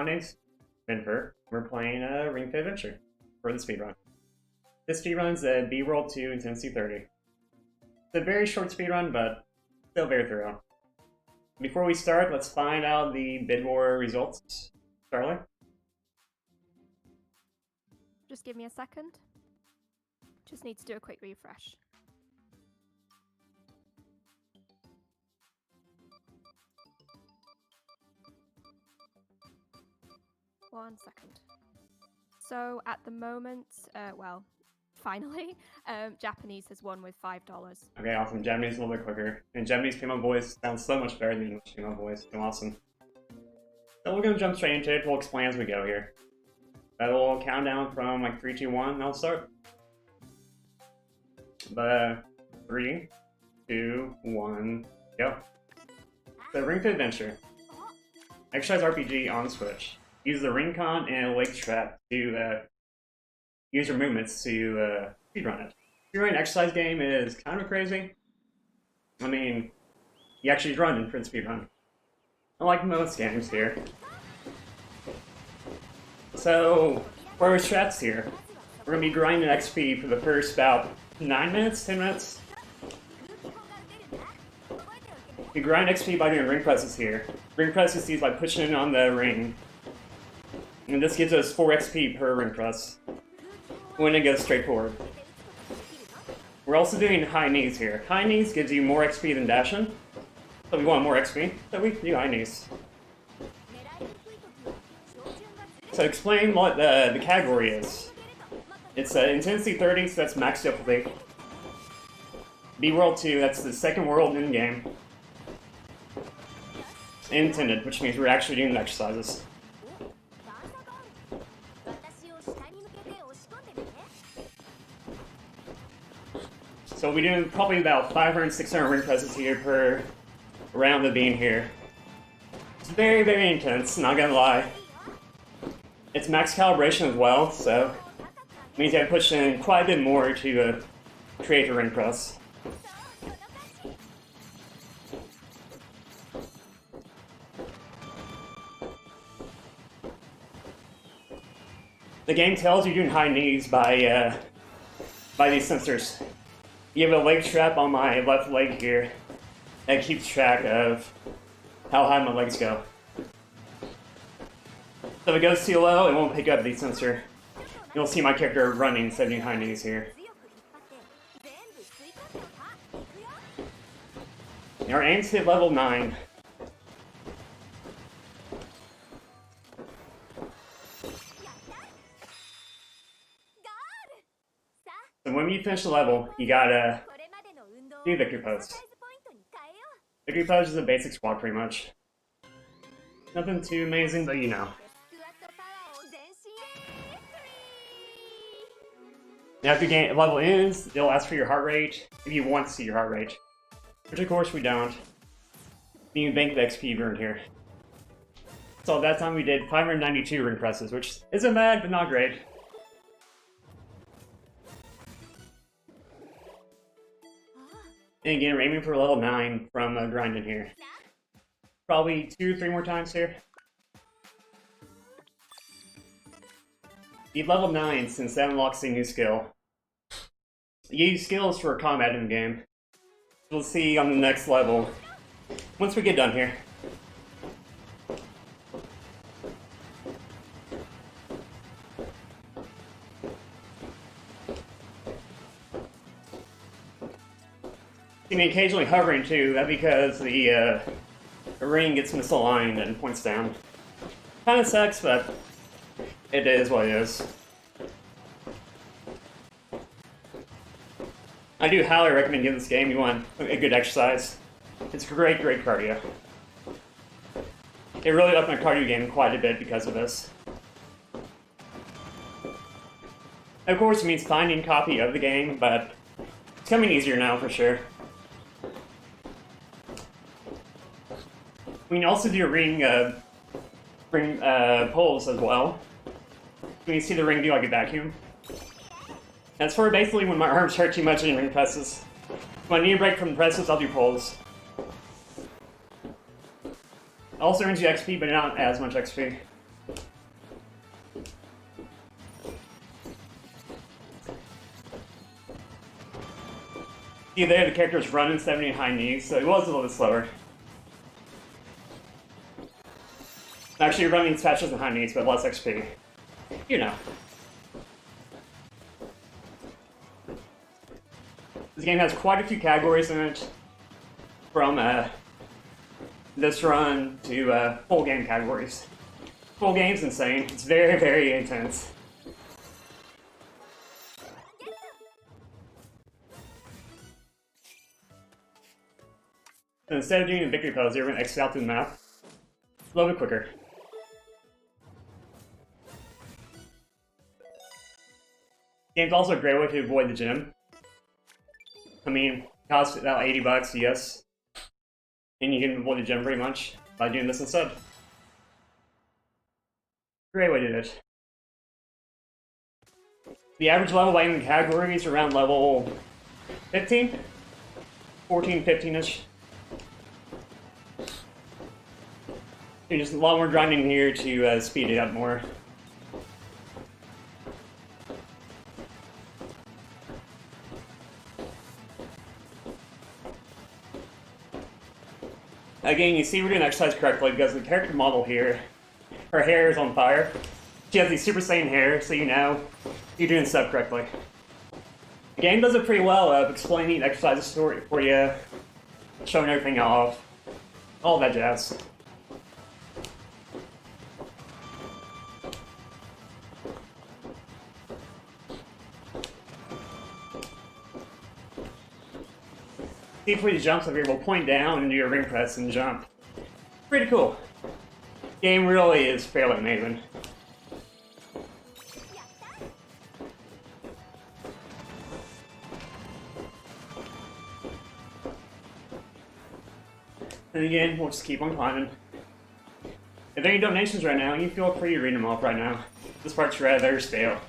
My name's Ventifer. We're playing Ring Fit Adventure for the speedrun. This speedrun's a B-World 2 Intensity 30. It's a very short speedrun, but still very thorough. Before we start, let's find out the Bidwar results. Charlie? Just give me a second. Just need to do a quick refresh. One second. So at the moment, well, finally, Japanese has won with $5. Okay, awesome. Japanese a little bit quicker. And Japanese female voice sounds so much better than English female voice. So awesome. So we're gonna jump straight into it. We'll explain as we go here. That'll count down from like 3, 2, 1, and I'll start. But 3, 2, 1, go. So Ring Fit Adventure. Exercise RPG on Switch. Use the ring con and a leg trap to use your movements to speedrun it. Speedrunning exercise game is kind of crazy. I mean, you actually run for the speedrun. Unlike most games here. So, for our strats here, we're going to be grinding XP for the first about 9 minutes, 10 minutes. You grind XP by doing ring presses here. Ring presses used by pushing it on the ring. And this gives us 4 XP per ring press when it goes straight forward. We're also doing high knees here. High knees gives you more XP than dashing. So we want more XP, so we do high knees. So explain what the category is. It's Intensity 30, so that's max difficulty. B-World 2, that's the second world in the game. Intended, which means we're actually doing the exercises. So we'll be doing probably about 500, 600 ring presses here per round of being here. It's very, very intense, not gonna lie. It's max calibration as well, so it means you have to push in quite a bit more to create a ring press. The game tells you you're doing high knees by these sensors. You have a leg strap on my left leg here that keeps track of how high my legs go. So if it goes too low, it won't pick up the sensor. You'll see my character running instead of doing high knees here. And our aim's hit level 9. So when you finish the level, you gotta do victory pose. Victory pose is a basic squat pretty much. Nothing too amazing, but you know. Now if your game level ends, it'll ask for your heart rate, if you want to see your heart rate. Which of course we don't. You can bank the XP earned here. So at that time we did 592 ring presses, which isn't bad, but not great. And again, we're aiming for level 9 from grinding here. Probably 2 or 3 more times here. Be level 9 since that unlocks a new skill. You use skills for combat in the game. We'll see on the next level once we get done here. You may occasionally hovering too, that's because the ring gets misaligned and points down. Kinda sucks, but it is what it is. I do highly recommend giving this game if you want a good exercise. It's great, great cardio. It really upped my cardio game quite a bit because of this. Of course, it means finding a copy of the game, but it's coming easier now for sure. We can also do ring pulls as well. We can see the ring do like a vacuum. That's for basically when my arms hurt too much in ring presses. When I need a break from the presses, I'll do pulls. Also earns you XP, but not as much XP. See there, the character's running 70 high knees, so it was a little bit slower. Actually, running as fast as the high knees, but less XP. You know. This game has quite a few categories in it, from this run to full game categories. Full game's insane. It's very, very intense. So instead of doing a victory pose, you're going to exit out through the map a little bit quicker. Game's also a great way to avoid the gym. I mean, costs about $80, yes. And you can avoid the gym pretty much by doing this instead. Great way to do it. The average level by any category is around level 15? 14, 15-ish. There's just a lot more grinding here to speed it up more. Again, you see we're doing exercise correctly because the character model here, her hair is on fire. She has these Super Saiyan hair, so you know you're doing stuff correctly. The game does it pretty well of explaining the exercise story for you, showing everything off, all that jazz. See, for these jumps up here, we'll point down and do your ring press and jump. Pretty cool. Game really is fairly amazing. And again, we'll just keep on climbing. If there are any donations right now, you feel free to read them off right now. This part's rather stale.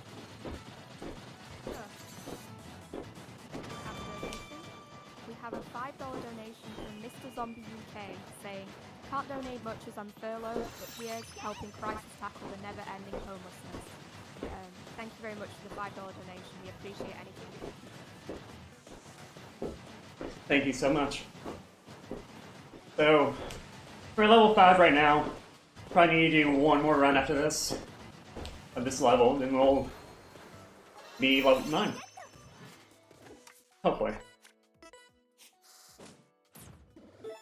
Zombie UK saying, can't donate much as I'm furloughed, but here's helping crisis tackle the never-ending homelessness. Thank you very much for the $5 donation. We appreciate anything. Thank you so much. So, we're level 5 right now. Probably need to do one more run after this, of this level, then we'll be level 9. Hopefully.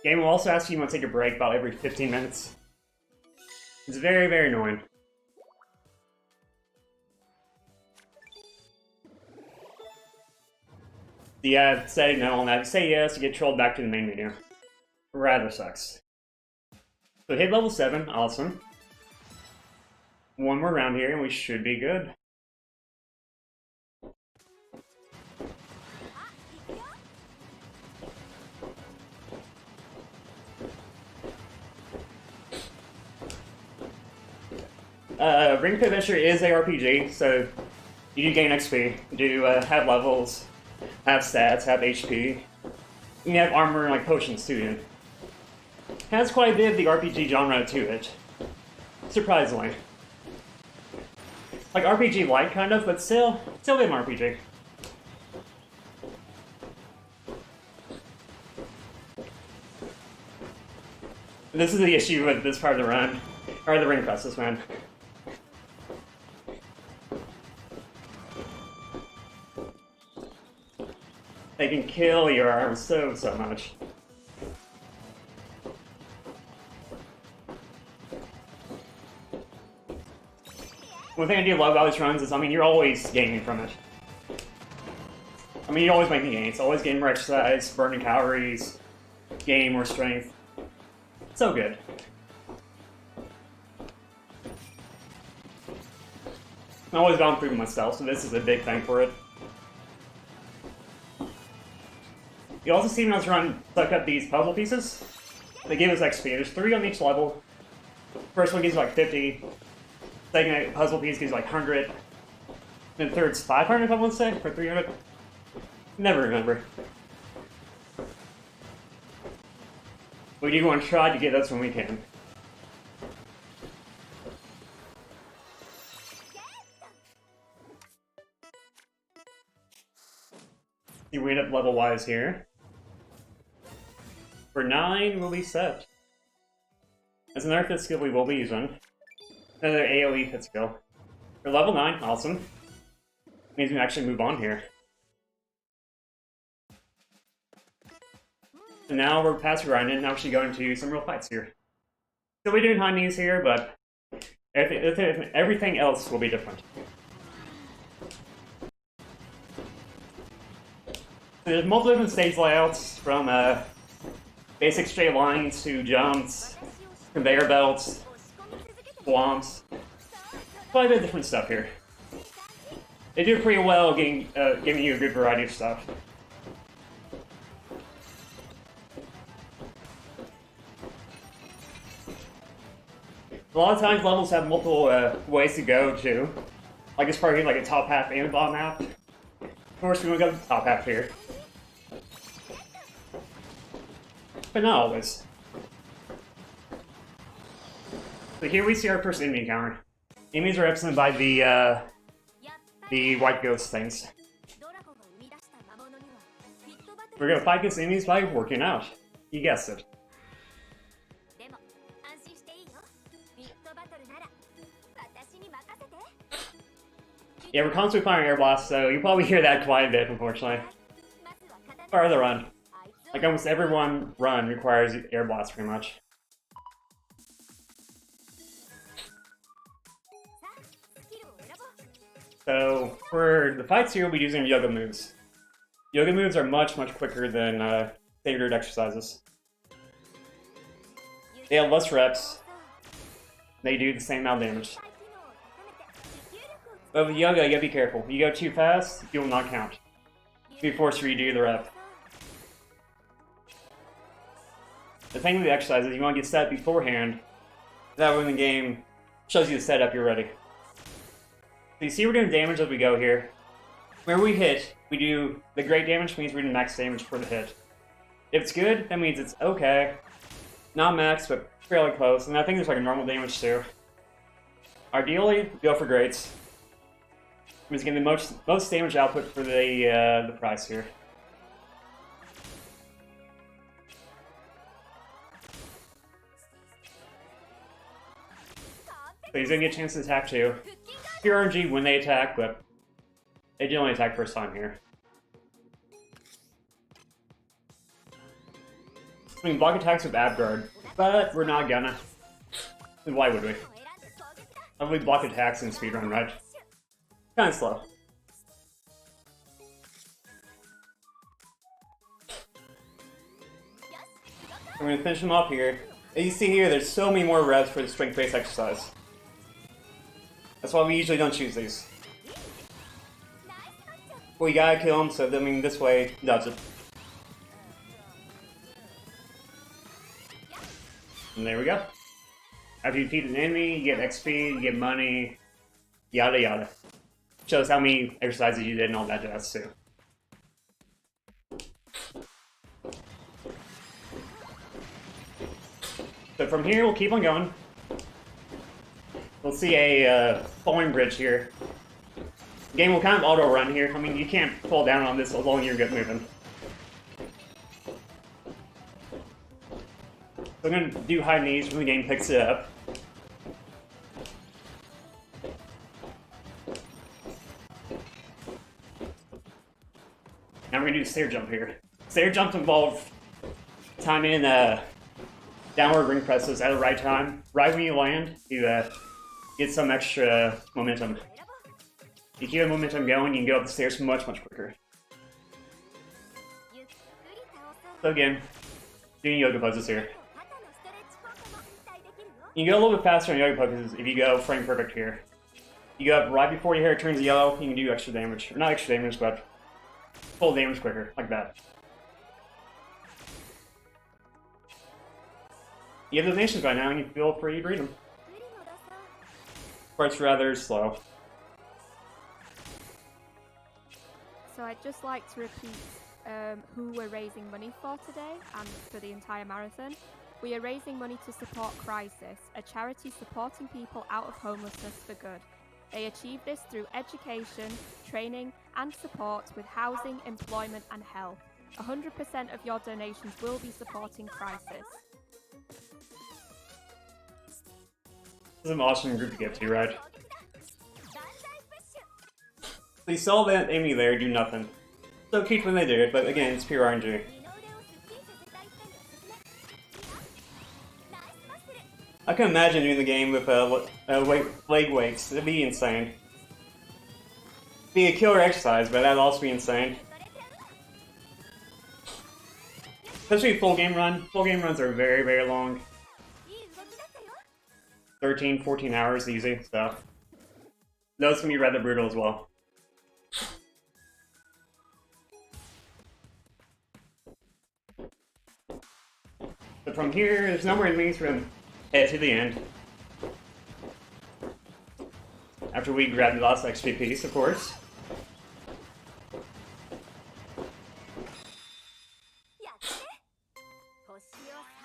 Game will also ask you to take a break about every 15 minutes. It's very, very annoying. Yeah, say no on that. Say yes, you get trolled back to the main menu. Rather sucks. So hit level 7, awesome. One more round here and we should be good. Ring Fit Adventure is a RPG, so you do gain XP, you do have levels, have stats, have HP. You can have armor and like potions too. It has quite a bit of the RPG genre to it, surprisingly. Like RPG light kind of, but still a bit more RPG. This is the issue with this part of the run, or the ring presses, man. They can kill your arms so much. One thing I do love about these runs is, I mean, you're always gaining from it. I mean, you're always making gains. Always gaining more exercise, burning calories, gaining more strength. So good. I'm always about improving myself, so this is a big thing for it. You also see when I was trying to suck up these puzzle pieces. They give us XP. There's 3 on each level. First one gives you like 50. Second puzzle piece gives you like 100. Then third's 500, if I want to say, or 300. Never remember. We do want to try to get those when we can. See, we end up level-wise here. For 9, we'll be set. As another fit skill we will be using. Another AoE fit skill. For level 9, awesome. Means we can actually move on here. So now we're past grinding, now we're actually going to some real fights here. Still be doing high knees here, but everything else will be different. So there's multiple different stage layouts, from basic straight lines to jumps, conveyor belts, swamps. Quite a bit of different stuff here. They do pretty well giving you a good variety of stuff. A lot of times levels have multiple ways to go to. Like this part here, like a top half and a bottom half. Of course, we're gonna go to the top half here. But not always. So here we see our first enemy encounter. Enemies are represented by the white ghost things. We're gonna fight against enemies by working out. You guessed it. Yeah, we're constantly firing air blasts, so you'll probably hear that quite a bit, unfortunately. Or the run. Like almost every run requires air blasts, pretty much. So for the fights here, we'll be using yoga moves. Yoga moves are much quicker than standard exercises. They have less reps. They do the same amount of damage. But with yoga, you gotta be careful. You go too fast, you will not count. You'll be forced to redo the rep. The thing with the exercise is you want to get set beforehand. That way when the game shows you the setup, you're ready. So you see we're doing damage as we go here. Where we hit, we do the great damage, means we're doing max damage for the hit. If it's good, that means it's okay. Not max, but fairly close. And I think there's like a normal damage too. Ideally, go for greats. It's getting the most damage output for the price here. So he's gonna get a chance to attack too. Pure RNG when they attack, but they generally attack first time here. I mean, block attacks with ab guard, but we're not gonna. Why would we? How do we block attacks in speedrun, right? Kinda slow. I'm gonna finish him off here. As you see here, there's so many more reps for the strength-based exercise. That's why we usually don't choose these. Well, you gotta kill him, so I mean, this way, dodge it. And there we go. After you defeat an enemy, you get XP, you get money, yada yada. Shows how many exercises you did and all that jazz too. So from here, we'll keep on going. We'll see a falling bridge here. The game will kind of auto-run here. I mean, you can't fall down on this as long as you're good moving. So I'm going to do high knees when the game picks it up. Now we're going to do stair jump here. Stair jumps involve timing downward ring presses at the right time, right when you land, to get some extra momentum. If you keep the momentum going, you can go up the stairs much quicker. So again, doing yoga poses here. You can go a little bit faster in yoga poses if you go frame perfect here. You go up right before your hair turns yellow, you can do extra damage. Or not extra damage, but full damage quicker, like that. You have the nations by now, and you feel free to read them. Part's rather slow. So I'd just like to repeat who we're raising money for today and for the entire marathon. We are raising money to support Crisis, a charity supporting people out of homelessness for good. They achieve this through education, training, and support with housing, employment, and health. 100% of your donations will be supporting Crisis. This is an awesome group to get to, right? They saw that Amy there do nothing. So cute when they do it, but again, it's pure RNG. I can imagine doing the game with leg weights. It'd be insane. It'd be a killer exercise, but that'd also be insane. Especially full game run. Full game runs are very, very long. 13, 14 hours easy, so those can be rather brutal as well. But from here, there's no more enemies from head to the end. After we grab the last XP piece, of course.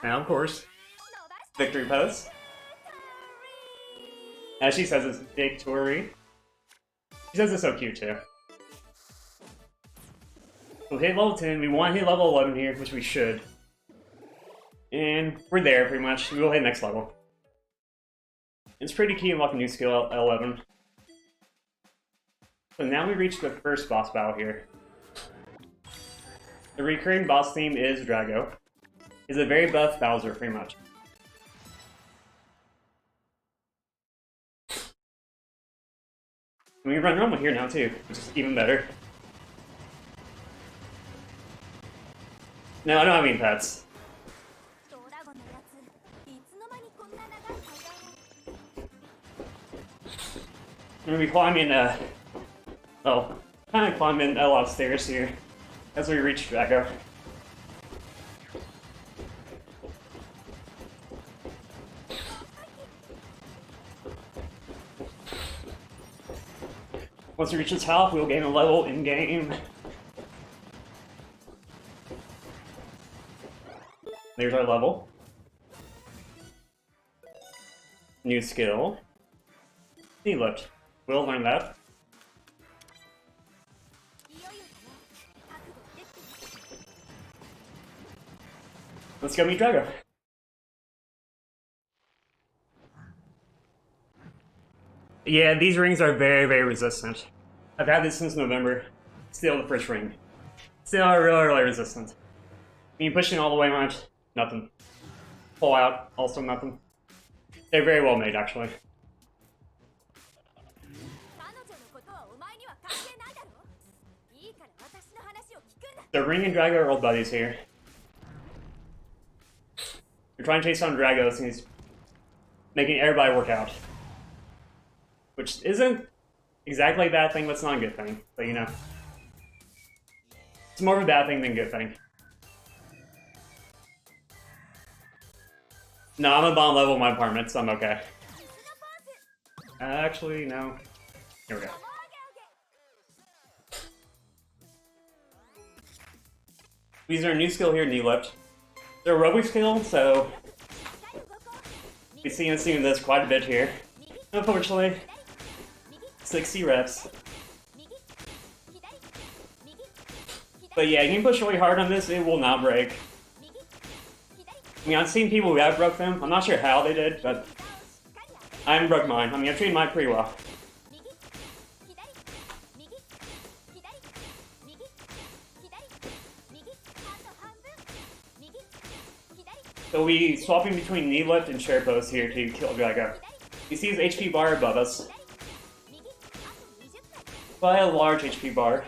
Now, of course, victory pose. As she says, it's victory. She says it's so cute too. We'll hit level 10. We want to hit level 11 here, which we should. And we're there, pretty much. We will hit next level. It's pretty key to unlock a new skill at 11. So now we reach the first boss battle here. The recurring boss theme is Drago. He's a very buff Bowser, pretty much. And we run normal here now too, which is even better. No, I don't have any pets. I'm gonna be climbing, kind of climbing a lot of stairs here as we reach Drago. Once we reach the top, we'll gain a level in-game. There's our level. New skill. Knee lift. We'll learn that. Let's go meet Drago. Yeah, these rings are very, very resistant. I've had this since November. Still the first ring. Still really, really resistant. Me pushing all the way on it, nothing. Pull out, also nothing. They're very well made, actually. The Ring and Drago are old buddies here. They're trying to chase down Dragos and he's making everybody work out. Which isn't exactly a bad thing, but it's not a good thing. But you know. It's more of a bad thing than a good thing. No, I'm at bottom level of my apartment, so I'm okay. Actually, no. Here we go. These are a new skill here, knee lift. They're a aerobic skill, so we've seen this quite a bit here. Unfortunately, 60 reps. But yeah, you can push really hard on this, it will not break. I mean, I've seen people who have broke them. I'm not sure how they did, but I haven't broke mine. I mean, I've trained mine pretty well. So we swapping between knee lift and chair pose here to kill Drago. You see his HP bar above us. By a large HP bar.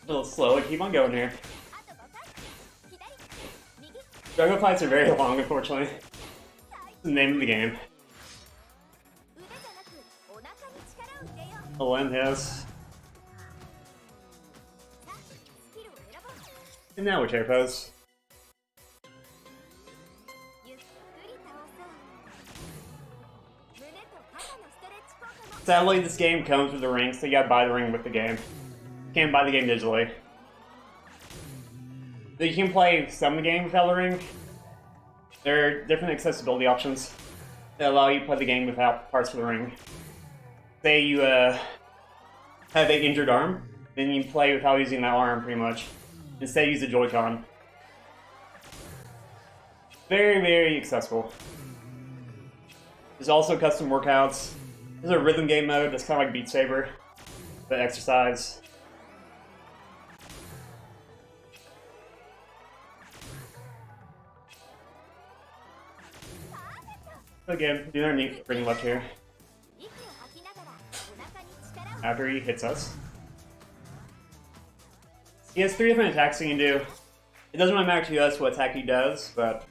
A little slow, keep on going here. Drago fights are very long, unfortunately. It's the name of the game. A limb hiss. And now we're chair pose. Sadly, this game comes with the ring, so you gotta buy the ring with the game. You can't buy the game digitally. You can play some of the game without a ring. There are different accessibility options that allow you to play the game without parts of the ring. Say you have an injured arm, then you play without using that arm pretty much. Instead, use a Joy-Con. Very, very accessible. There's also custom workouts. There's a rhythm game mode that's kind of like Beat Saber, but exercise. Again, do our knee bring left here. After he hits us. He has 3 different attacks he can do. It doesn't really matter to us what attack he does, but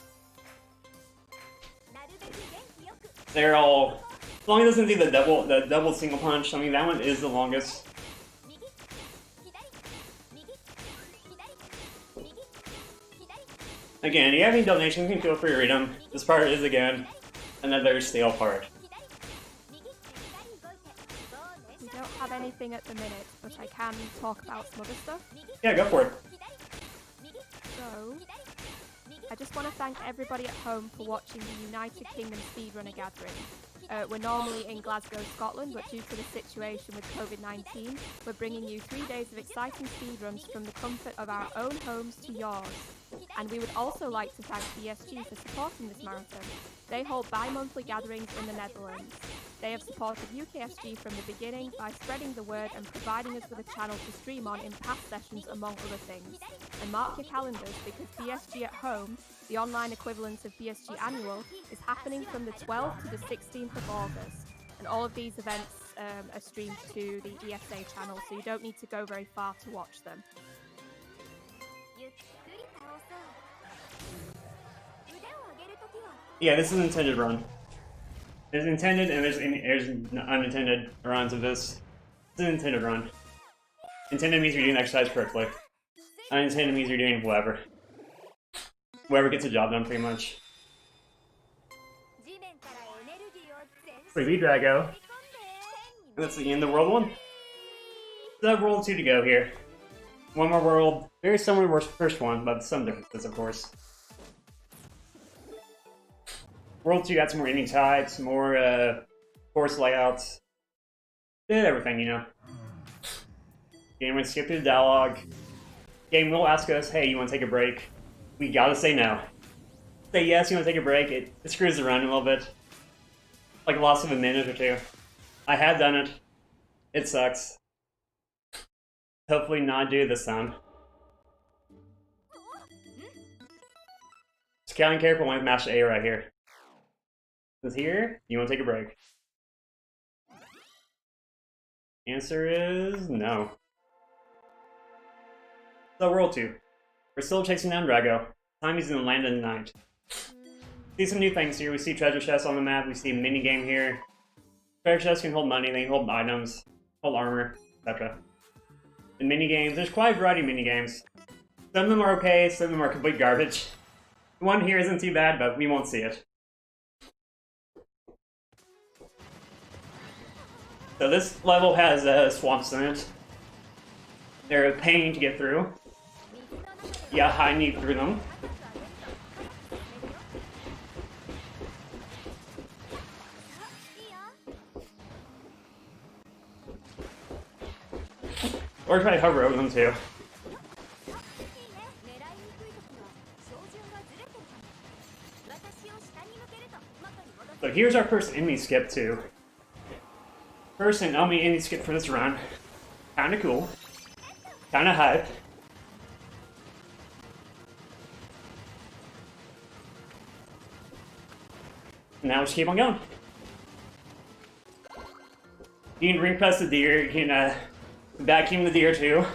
they're all, as long as it doesn't do the double single punch. I mean, that one is the longest. Again, if you have any donations, you can feel free to read them. This part is, again, another stale part. We don't have anything at the minute, but I can talk about some other stuff. Yeah, go for it. So, I just want to thank everybody at home for watching the United Kingdom Speedrunner Gathering. We're normally in Glasgow, Scotland, but due to the situation with COVID-19, we're bringing you 3 days of exciting speedruns from the comfort of our own homes to yours. And we would also like to thank BSG for supporting this marathon. They hold bi-monthly gatherings in the Netherlands. They have supported UKSG from the beginning by spreading the word and providing us with a channel to stream on in past sessions, among other things. And mark your calendars, because BSG at Home, the online equivalent of BSG Annual, is happening from the 12th to the 16th of August. And all of these events are streamed to the ESA channel, so you don't need to go very far to watch them. Yeah, this is an intended run. There's intended and there's unintended runs of this. It's an intended run. Intended means you're doing exercise correctly. Unintended means you're doing whatever. Whoever gets the job done, pretty much. Free Drago. And that's the end of World 1. So World 2 to go here. One more world. Very similar to the first one, but some differences, of course. World 2 got some more ending types, more course layouts. Did everything, you know. Game will skip through the dialogue. Game will ask us, hey, you want to take a break? We gotta say no. Say yes, you want to take a break, it screws the run a little bit. Like a loss of a minute or 2. I had done it. It sucks. Hopefully not do this time. Scouting character want to mash A right here. Is here? You want to take a break? Answer is no. So World 2. We're still chasing down Drago. Time is in the land of the night. See some new things here. We see treasure chests on the map. We see a mini game here. Treasure chests can hold money. They can hold items, hold armor, etc. And mini games. There's quite a variety of mini games. Some of them are okay. Some of them are complete garbage. The one here isn't too bad, but we won't see it. So this level has swamps in it. They're a pain to get through. Yeah, I need through them. Or try to hover over them too. So here's our first enemy skip too. First and only enemy skip for this run. Kinda cool. Kinda hype. Now let's keep on going. You can ring press the deer, you can vacuum the deer too.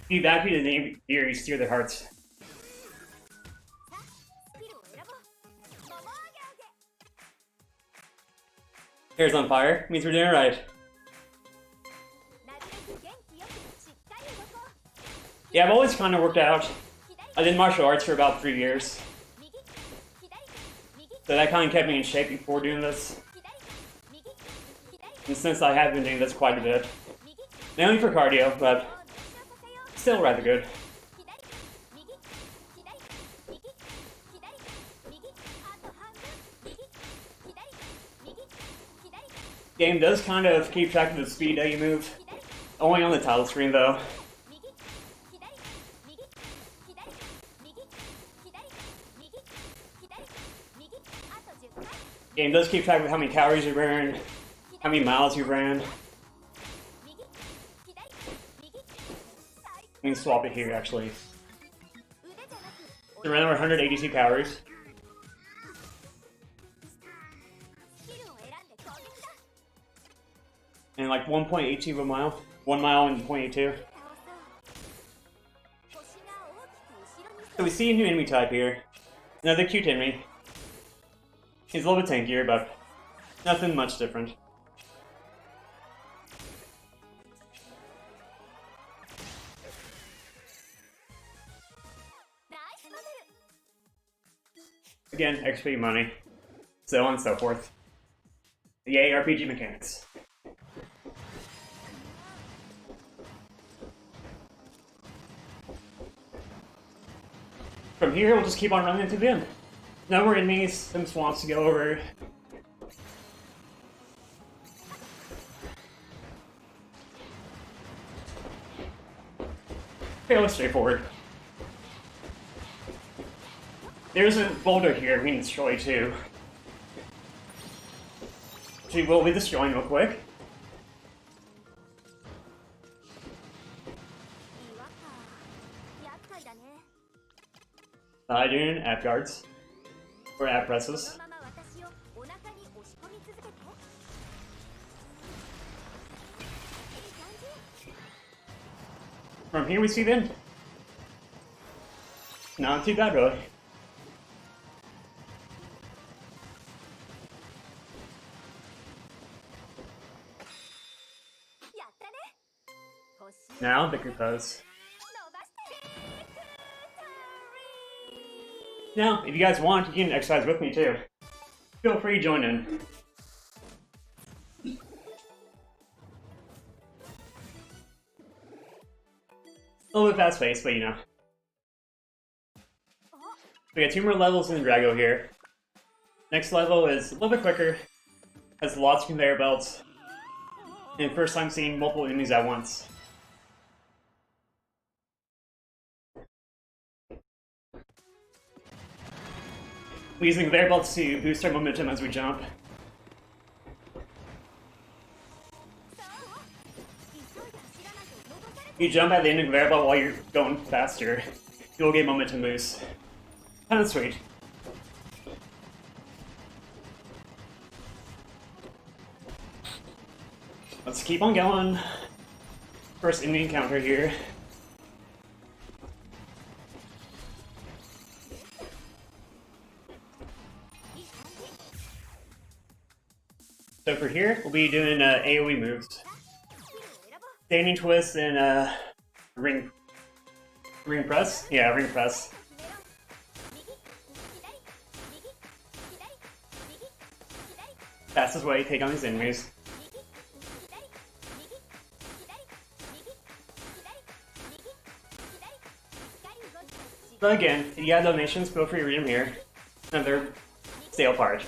If you vacuum the deer, you steer their hearts. Hair's on fire, means we're doing it right. Yeah, I've always kind of worked out. I did martial arts for about 3 years. So that kind of kept me in shape before doing this. And since I have been doing this quite a bit. Mainly for cardio, but still rather good. Game does kind of keep track of the speed that you move. Only on the title screen though. Game does keep track of how many calories you burn, how many miles you ran. I can swap it here actually. So ran over 182 calories. And like 1.82 of a mile. 1 mile and 0.82. So we see a new enemy type here. Another cute enemy. He's a little bit tankier, but nothing much different. Again, XP money. So on and so forth. Yay, RPG mechanics. From here, we'll just keep on running into the end. No more enemies, some swamps to go over. Fairly straightforward. There's a boulder here we can destroy too. Which we will be destroying real quick. Doing ab guards. Or ab presses. From here we see the end. Not too bad really. Now, victory pose. Now, if you guys want, you can exercise with me too. Feel free to join in. A little bit fast-paced, but you know. We got 2 more levels in Drago here. Next level is a little bit quicker, has lots of conveyor belts, and first time seeing multiple enemies at once. We're using conveyor belts to boost our momentum as we jump. You jump at the end of the conveyor belt while you're going faster, you'll get momentum boost. Kinda sweet. Let's keep on going. First enemy encounter here. So for here, we'll be doing AoE moves. Standing twist and ring press? Yeah, ring press. Fastest way to take on these enemies. But again, if you got donations, feel free to read them here. Another sale part.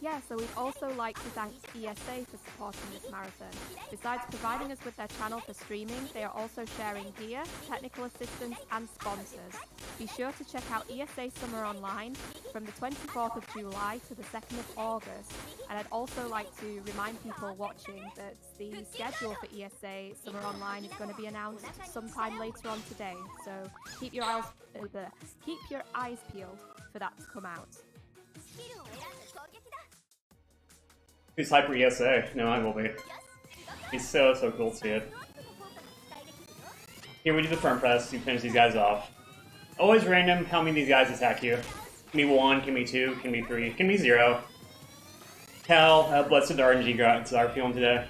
Yeah, so we'd also like to thank ESA for supporting this marathon. Besides providing us with their channel for streaming, they are also sharing gear, technical assistance and sponsors. Be sure to check out ESA Summer Online from the 24th of July to the 2nd of August. And I'd also like to remind people watching that the schedule for ESA Summer Online is going to be announced sometime later on today. So keep your eyes peeled for that to come out. Who's hyper ESA? No, I will be. He's so cool to see it. Here we do the front press to finish these guys off. Always random how many of these guys attack you. Can be 1, can be 2, can be 3, can be 0. Cal, Blessed RNG guys are feeling today.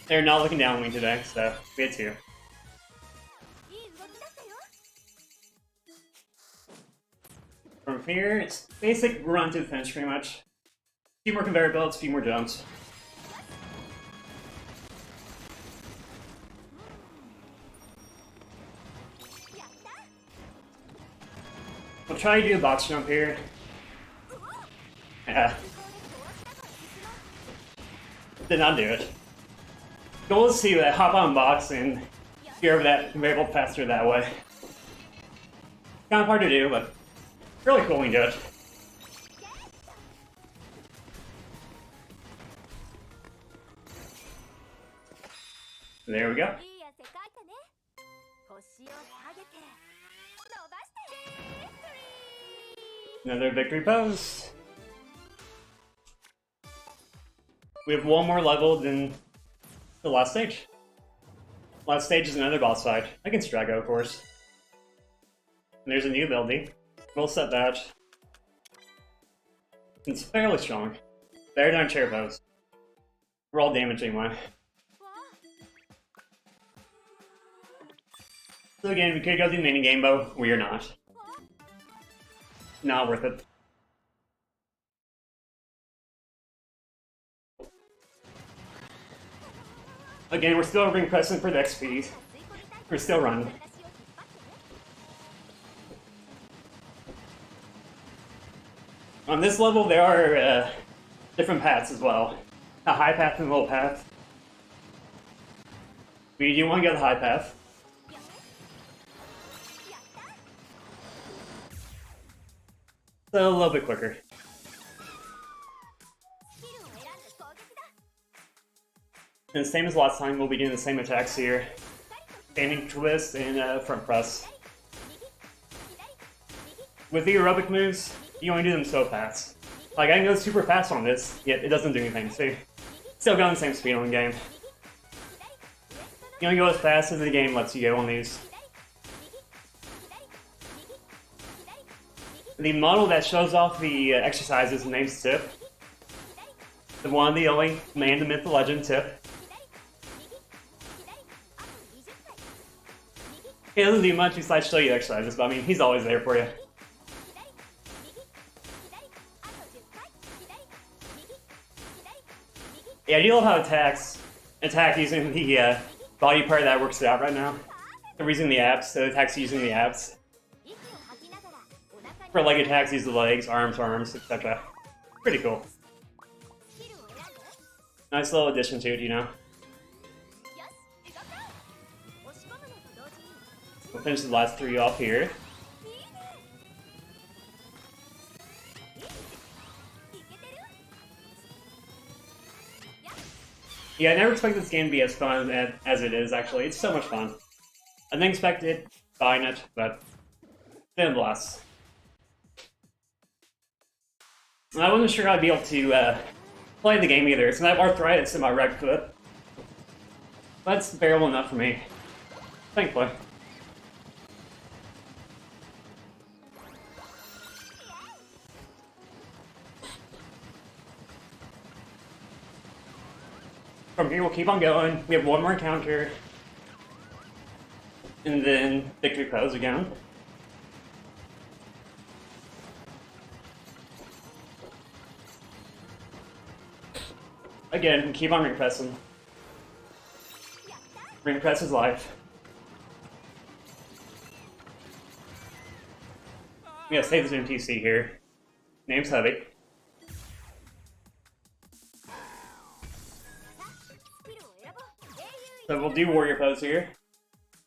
They're not looking down on me today, so we had 2. From here, it's basic run to the finish pretty much. A few more conveyor belts, a few more jumps. I'll try to do a box jump here. Yeah. Did not do it. Goal is to hop on box and get over that variable faster that way. Kind of hard to do, but really cool when you do it. There we go. Another victory pose. We have one more level than the last stage. Last stage is another boss fight against Drago, of course. And there's a new ability. We'll set that. It's fairly strong. Better than chair pose. We're all damage anyway. So again, we could go through the minigame, but we are not. Not worth it. Again, we're still ring pressing for the XP. We're still running. On this level, there are different paths as well. A high path and a low path. We do want to go the high path. So a little bit quicker. And same as last time, we'll be doing the same attacks here. Standing twist and front press. With the aerobic moves, you only do them so fast. Like, I can go super fast on this, yet it doesn't do anything, so still going the same speed on the game. You only go as fast as the game lets you go on these. The model that shows off the exercises named Tip. The one, the only man, the myth, the legend, Tip. He doesn't do much besides show you exercises, but I mean, he's always there for you. Yeah, I do love how attack using the body part that works it out right now. They're using the abs, so attacks using the abs. For leg attacks, use the legs, arms, etc. Pretty cool. Nice little addition to it, you know. We'll finish the last three off here. Yeah, I never expected this game to be as fun as it is, actually. It's so much fun. I didn't expect it, buying it, but it's been a blast. I wasn't sure I'd be able to play the game either, so I have arthritis in my right foot. That's bearable enough for me. Thankfully. From here, we'll keep on going. We have one more encounter. And then victory pose again. Again, keep on ring pressing. Ring press is life. We gotta save this NPC here. Name's Heavy. So we'll do warrior pose here.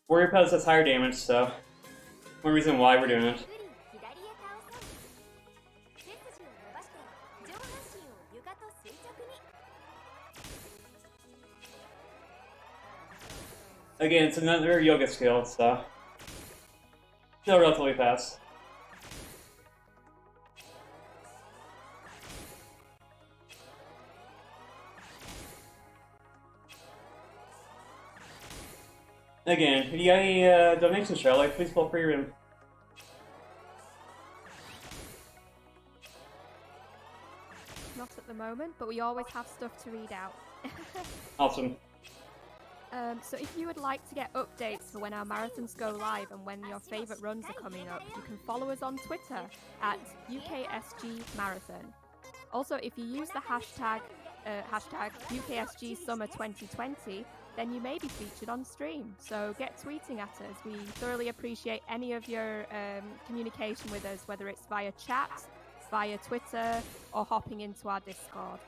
Warrior pose has higher damage, so one reason why we're doing it. Again, it's another yoga skill, so still relatively fast. Again, if you got any donations, Charlie, please feel free to. Not at the moment, but we always have stuff to read out. Awesome. So if you would like to get updates for when our marathons go live and when your favourite runs are coming up, you can follow us on Twitter at UKSG Marathon. Also, if you use the hashtag UKSG Summer 2020, then you may be featured on stream. So get tweeting at us. We thoroughly appreciate any of your communication with us, whether it's via chat, via Twitter, or hopping into our Discord.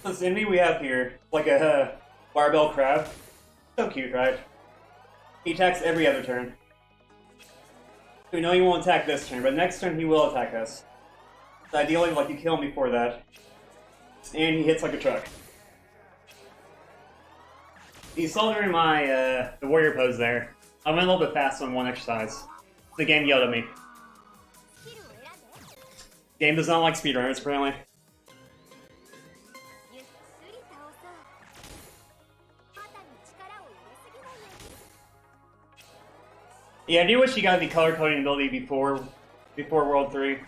This enemy we have here, like a barbell crab. So cute, right? He attacks every other turn. We know he won't attack this turn, but next turn he will attack us. So ideally, like, you kill him before that. And he hits like a truck. You saw during my, the warrior pose there, I went a little bit fast on one exercise. The game yelled at me. Game does not like speedrunners, apparently. Yeah, I do wish you got the color coding ability before World 3.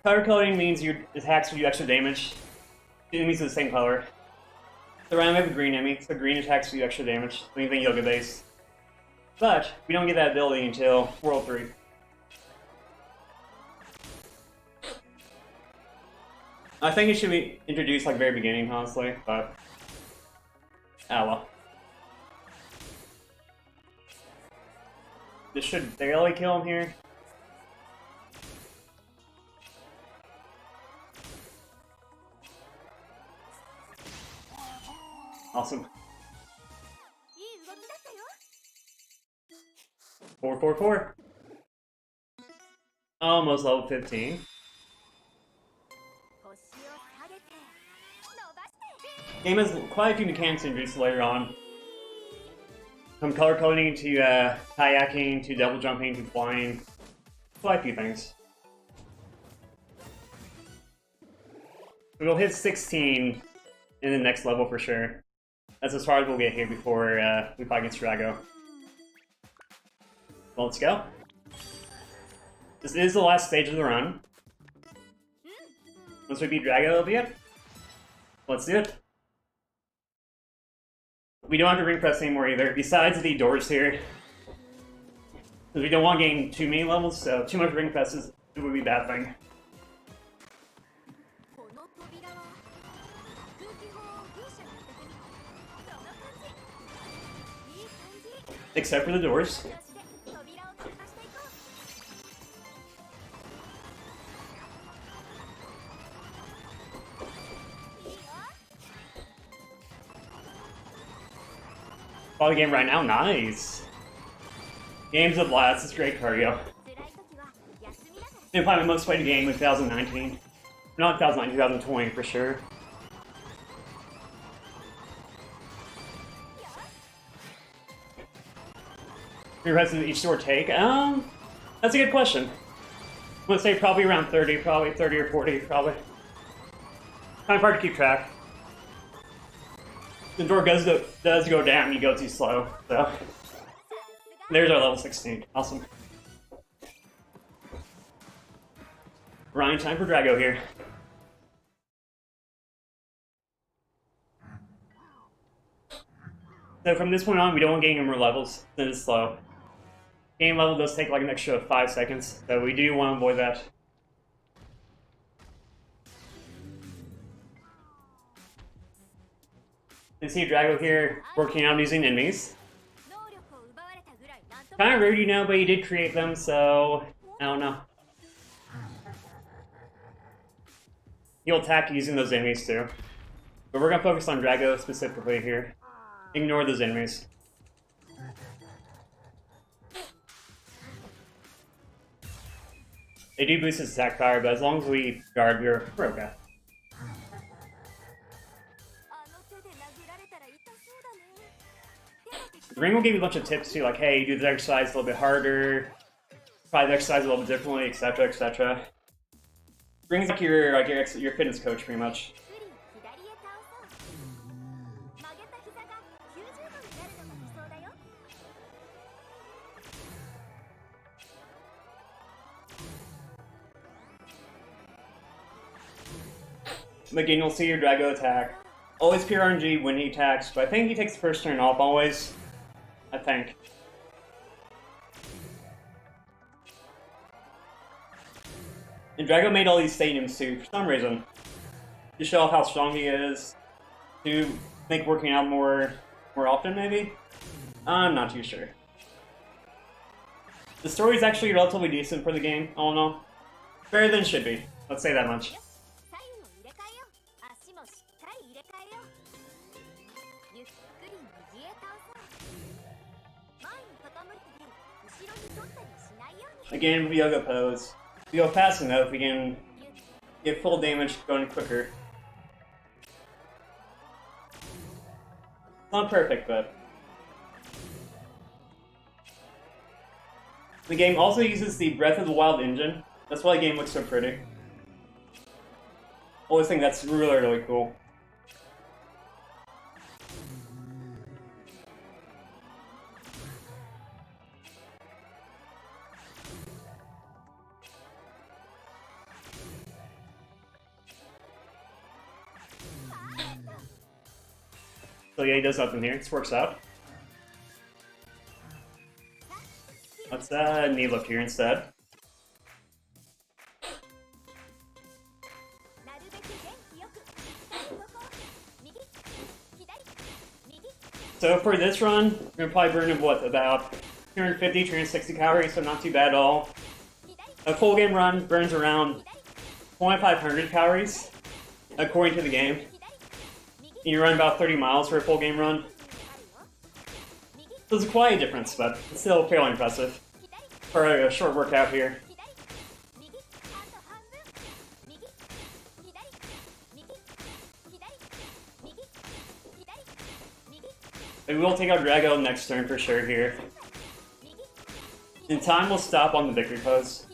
Color coding means your attacks will do extra damage. The enemies are the same color. So right now we have a green enemy, so green attacks will do extra damage. Anything yoga based. But we don't get that ability until World 3. I think it should be introduced like very beginning, honestly, but ah well. This should barely kill him here. Awesome. 444. Almost level 15. Game has quite a few mechanics introduced later on. From color coding to kayaking to double jumping to flying. Quite a few things. We'll hit 16 in the next level for sure. That's as far as we'll get here before we fight against Drago. Well, let's go. This is the last stage of the run. Once we beat Drago, it'll be it. Let's do it. We don't have to ring press anymore either, besides the doors here. Because we don't want to gain too many levels, so too much ring presses would be a bad thing. Except for the doors. Follow the game right now, nice. Game's a blast, it's great cardio. It's probably my most played game in 2019. Not 2019, 2020 for sure. Your resident each door take? That's a good question. I'm gonna say probably around 30, probably 30 or 40, probably. Kind of hard to keep track. The door does go down, you go too slow, so. There's our level 16, awesome. Ryan, time for Drago here. So from this point on, we don't want to gain any more levels, then it's slow. Game level does take like an extra 5 seconds, so we do want to avoid that. You see Drago here working on using enemies. Kind of rude, you know, but you did create them, so I don't know. He'll attack using those enemies too. But we're gonna focus on Drago specifically here. Ignore those enemies. They do boost his attack power, but as long as we guard, we're okay. The ring will give you a bunch of tips too, like, hey, do this exercise a little bit harder, try the exercise a little bit differently, etc., etc. Ring's like your fitness coach, pretty much. Again, you'll see your Drago attack. Always pure RNG when he attacks, but I think he takes the first turn off always. I think. And Drago made all these stadiums too, for some reason. To show off how strong he is. to make working out more often, maybe? I'm not too sure. The story is actually relatively decent for the game, all in all. Better than it should be. Let's say that much. Again, yoga pose. If we go fast enough, we can get full damage going quicker. Not perfect, but... The game also uses the Breath of the Wild engine. That's why the game looks so pretty. Always think that's really, really cool. So yeah, he does nothing here. This works out. Let's knee lift here instead. So for this run, we're gonna probably burn what, about 250, 260 calories, so not too bad at all. A full game run burns around 2,500 calories, according to the game. You run about 30 miles for a full game run. So it's quite a difference, but it's still fairly impressive for a short workout here. We will take our Drago next turn for sure here. And time will stop on the victory pose.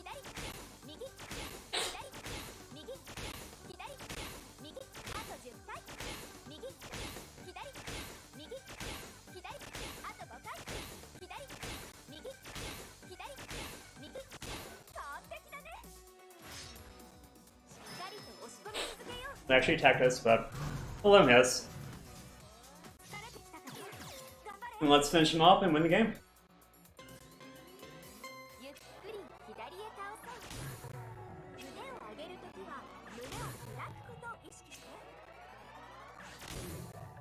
I actually attacked this, but we'll let him miss. And let's finish him off and win the game.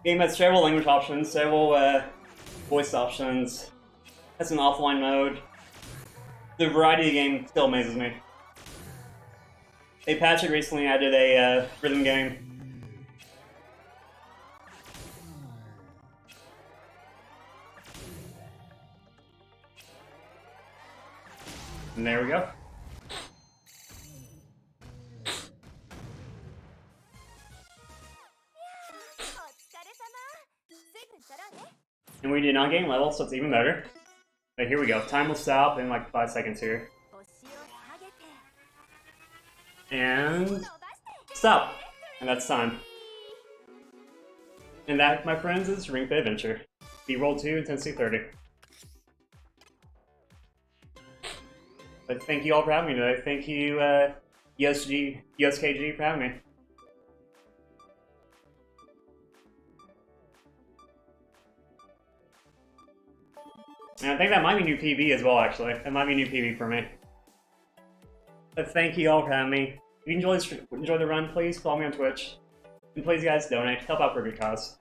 Game has several language options, several voice options, has an offline mode. The variety of the game still amazes me. They patched it recently, added a rhythm game. And there we go. And we did not gain level, so it's even better. But here we go. Time will stop in like 5 seconds here. And stop. And that's time. And that, my friends, is Ring Fit Adventure. B-Roll 2, Intensity 30. But thank you all for having me today. Thank you, UKSG for having me. And I think that might be new PB as well, actually. That might be new PB for me. But thank you all for having me. If you enjoy the run, please follow me on Twitch. And please, guys, donate. Help out for a good cause.